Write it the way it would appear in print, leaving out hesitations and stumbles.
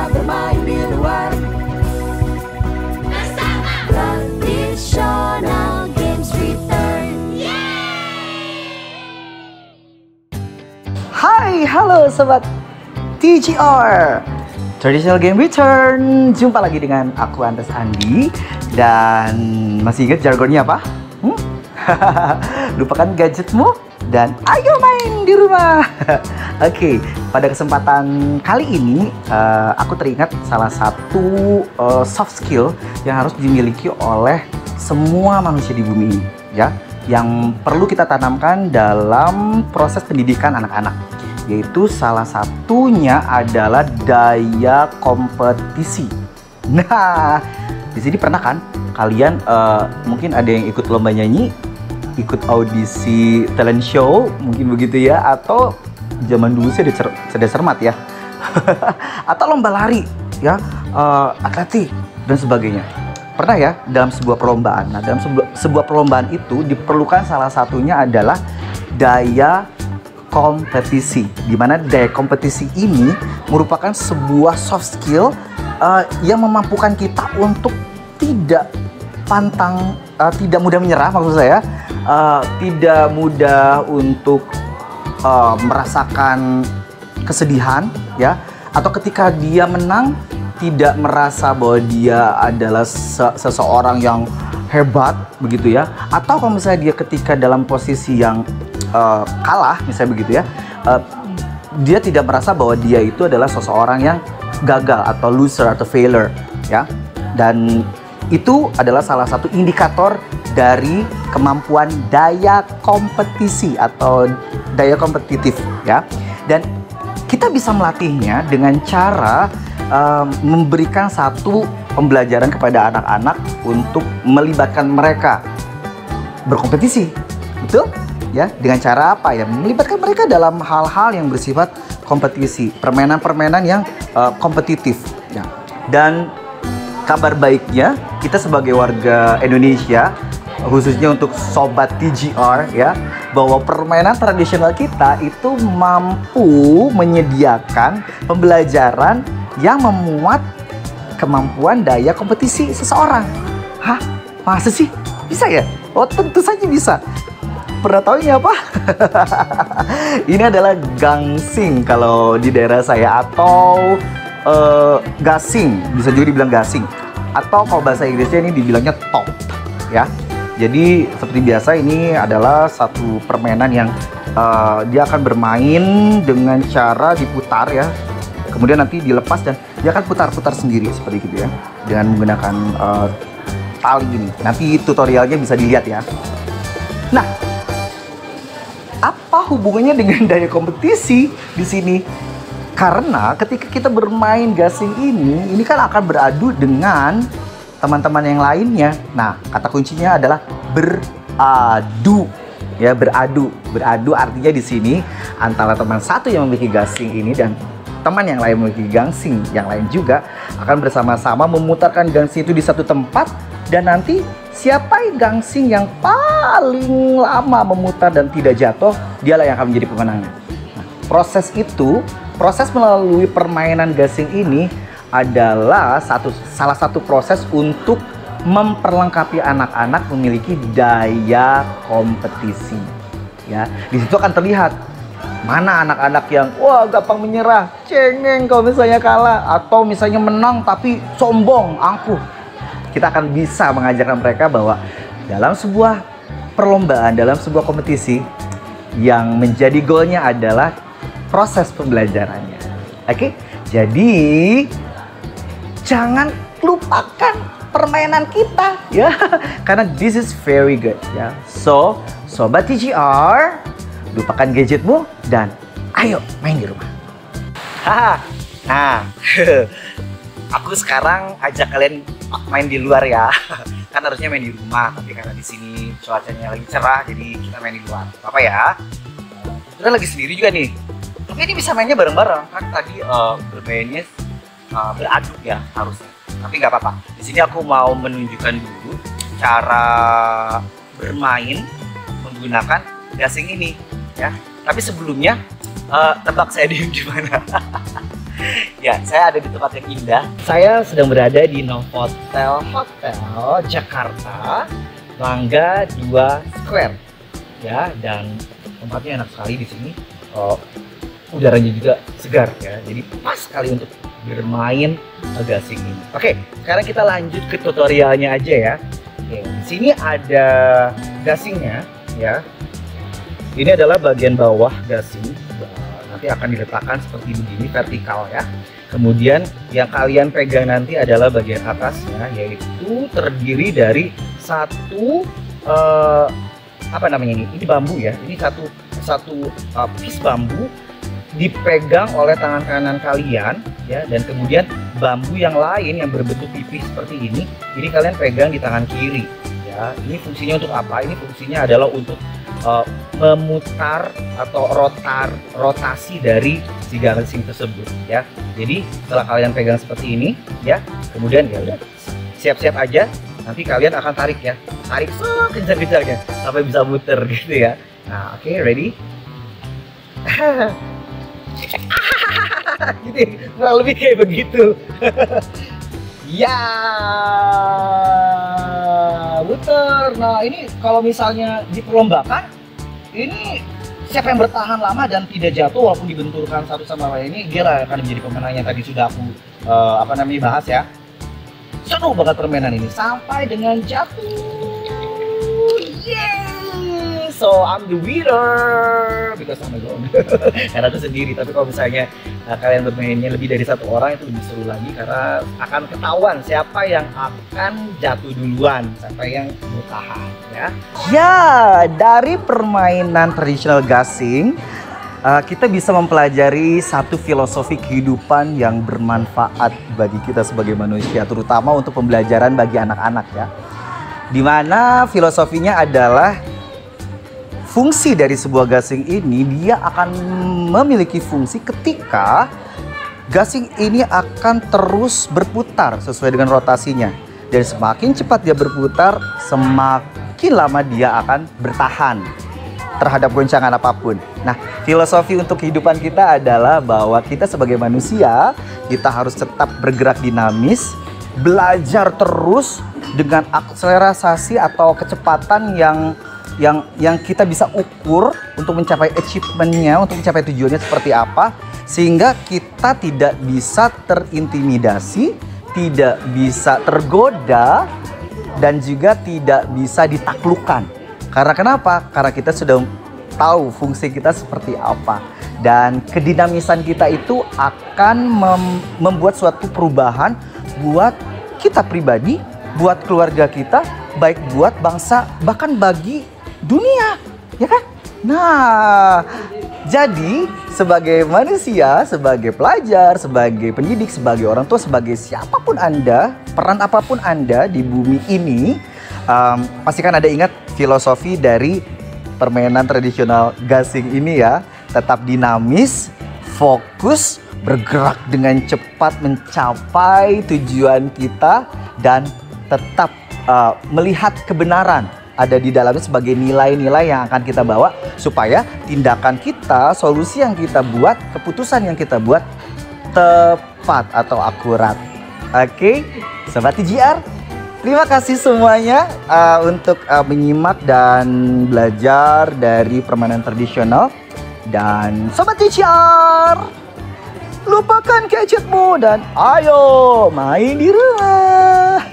bermain di luar bersama Traditional Games Return. Hai, halo sobat TGR, Traditional Game Return. Jumpa lagi dengan aku Andes Andi. Dan masih ingat jargonnya apa? Lupakan gadgetmu dan ayo main di rumah. Oke, pada kesempatan kali ini aku teringat salah satu soft skill yang harus dimiliki oleh semua manusia di bumi ini, ya, yang perlu kita tanamkan dalam proses pendidikan anak-anak, yaitu salah satunya adalah daya kompetisi. Nah, di sini pernah kan kalian mungkin ada yang ikut lomba nyanyi, ikut audisi talent show, mungkin begitu ya, atau zaman dulu sih ada cermat ya, atau lomba lari ya, atletik dan sebagainya. Pernah ya dalam sebuah perlombaan. Nah, dalam sebuah perlombaan itu diperlukan salah satunya adalah daya kompetisi, di mana daya kompetisi ini merupakan sebuah soft skill yang memampukan kita untuk tidak pantang, tidak mudah menyerah, maksud saya, tidak mudah untuk merasakan kesedihan, ya, atau ketika dia menang tidak merasa bahwa dia adalah seseorang yang hebat, begitu ya, atau kalau misalnya dia ketika dalam posisi yang kalah, misalnya begitu ya, dia tidak merasa bahwa dia itu adalah seseorang yang gagal atau loser atau failure, ya. Dan itu adalah salah satu indikator dari kemampuan daya kompetisi atau daya kompetitif, ya. Dan kita bisa melatihnya dengan cara memberikan satu pembelajaran kepada anak-anak untuk melibatkan mereka berkompetisi, betul? Ya, dengan cara apa ya? Melibatkan mereka dalam hal-hal yang bersifat kompetisi, permainan-permainan yang kompetitif, ya. Dan kabar baiknya, kita sebagai warga Indonesia, khususnya untuk sobat TGR ya, bahwa permainan tradisional kita itu mampu menyediakan pembelajaran yang memuat kemampuan daya kompetisi seseorang. Hah? Masa sih? Bisa ya? Oh, tentu saja bisa. Pernah tahu ini apa? Ini adalah gangsing kalau di daerah saya, atau gasing, bisa juga dibilang gasing, atau kalau bahasa Inggrisnya ini dibilangnya top, ya. Jadi seperti biasa, ini adalah satu permainan yang dia akan bermain dengan cara diputar ya, kemudian nanti dilepas dan dia akan putar-putar sendiri seperti itu ya, dengan menggunakan tali ini. Nanti tutorialnya bisa dilihat ya. Nah, apa hubungannya dengan daya kompetisi di sini? Karena ketika kita bermain gasing ini kan akan beradu dengan teman-teman yang lainnya. Nah, kata kuncinya adalah beradu. Ya, beradu. Beradu artinya di sini antara teman satu yang memiliki gasing ini dan teman yang lain memiliki gasing yang lain juga akan bersama-sama memutarkan gasing itu di satu tempat, dan nanti siapa gasing yang paling lama memutar dan tidak jatuh, dialah yang akan menjadi pemenangnya. Nah, proses melalui permainan gasing ini adalah salah satu proses untuk memperlengkapi anak-anak memiliki daya kompetisi. Ya, di situ akan terlihat mana anak-anak yang wah gampang menyerah, cengeng kalau misalnya kalah, atau misalnya menang tapi sombong, angkuh. Kita akan bisa mengajarkan mereka bahwa dalam sebuah perlombaan, dalam sebuah kompetisi, yang menjadi goalnya adalah proses pembelajarannya. Oke? Jadi jangan lupakan permainan kita ya, karena this is very good ya. So, sobat TGR, lupakan gadgetmu dan ayo main di rumah. Haha. Nah, aku sekarang ajak kalian main di luar ya. Kan harusnya main di rumah, tapi karena di sini cuacanya lagi cerah, jadi kita main di luar. Apa ya? Kita lagi sendiri juga nih. Tapi ini bisa mainnya bareng-bareng. Kan tadi bermainnya beradu ya harusnya. Tapi nggak apa-apa. Di sini aku mau menunjukkan dulu cara bermain menggunakan gasing ini ya. Tapi sebelumnya tebak saya diem di mana? Ya, saya ada di tempat yang indah. Saya sedang berada di Novotel Hotel Jakarta, Mangga 2 Square. Ya, dan tempatnya enak sekali di sini. Udaranya juga segar ya. Jadi pas sekali untuk bermain gasing ini. Oke, sekarang kita lanjut ke tutorialnya aja ya. Oke, di sini ada gasingnya ya. Ini adalah bagian bawah gasing. Nanti akan diletakkan seperti begini vertikal ya. Kemudian yang kalian pegang nanti adalah bagian atasnya, yaitu terdiri dari satu apa namanya ini? Ini bambu ya. Ini satu piece bambu dipegang oleh tangan kanan kalian ya, dan kemudian bambu yang lain yang berbentuk tipis seperti ini kalian pegang di tangan kiri ya. Ini fungsinya untuk apa? Ini fungsinya adalah untuk memutar atau rotasi dari si gasing tersebut ya. Jadi setelah kalian pegang seperti ini ya, kemudian ya udah siap-siap aja, nanti kalian akan tarik ya, tarik kencang-kencangnya sampai bisa muter gitu ya. Nah, oke, ready? Gitu, kurang lebih kayak begitu. Ya, muter. Nah, ini kalau misalnya diperlombakan, ini siapa yang bertahan lama dan tidak jatuh walaupun dibenturkan satu sama lain, ini dia lah akan menjadi pemenang yang tadi sudah aku bahas ya. Seru banget permainan ini sampai dengan jatuh. Yeay! So I'm the winner because I'm alone. Karena aku sendiri. Tapi kalau misalnya kalian bermainnya lebih dari satu orang, itu lebih seru lagi karena akan ketahuan siapa yang akan jatuh duluan, siapa yang bertahan ya. Ya, dari permainan tradisional gasing kita bisa mempelajari satu filosofi kehidupan yang bermanfaat bagi kita sebagai manusia, terutama untuk pembelajaran bagi anak-anak ya. Dimana filosofinya adalah fungsi dari sebuah gasing ini, dia akan memiliki fungsi ketika gasing ini akan terus berputar sesuai dengan rotasinya. Dan semakin cepat dia berputar, semakin lama dia akan bertahan terhadap goncangan apapun. Nah, filosofi untuk kehidupan kita adalah bahwa kita sebagai manusia, kita harus tetap bergerak dinamis, belajar terus dengan akselerasi atau kecepatan yang kita bisa ukur untuk mencapai achievementnya, untuk mencapai tujuannya seperti apa, sehingga kita tidak bisa terintimidasi, tidak bisa tergoda, dan juga tidak bisa ditaklukkan. Karena kenapa? Karena kita sudah tahu fungsi kita seperti apa, dan kedinamisan kita itu akan membuat suatu perubahan buat kita pribadi, buat keluarga kita, baik buat bangsa, bahkan bagi dunia, ya kan? Nah, jadi sebagai manusia, sebagai pelajar, sebagai pendidik, sebagai orang tua, sebagai siapapun Anda, peran apapun Anda di bumi ini, pastikan Anda ingat filosofi dari permainan tradisional gasing ini ya. Tetap dinamis, fokus, bergerak dengan cepat mencapai tujuan kita, dan tetap melihat kebenaran ada di dalamnya sebagai nilai-nilai yang akan kita bawa, supaya tindakan kita, solusi yang kita buat, keputusan yang kita buat tepat atau akurat. Oke, Sobat TGR, terima kasih semuanya untuk menyimak dan belajar dari permainan tradisional. Dan Sobat TGR, lupakan gadgetmu dan ayo main di rumah.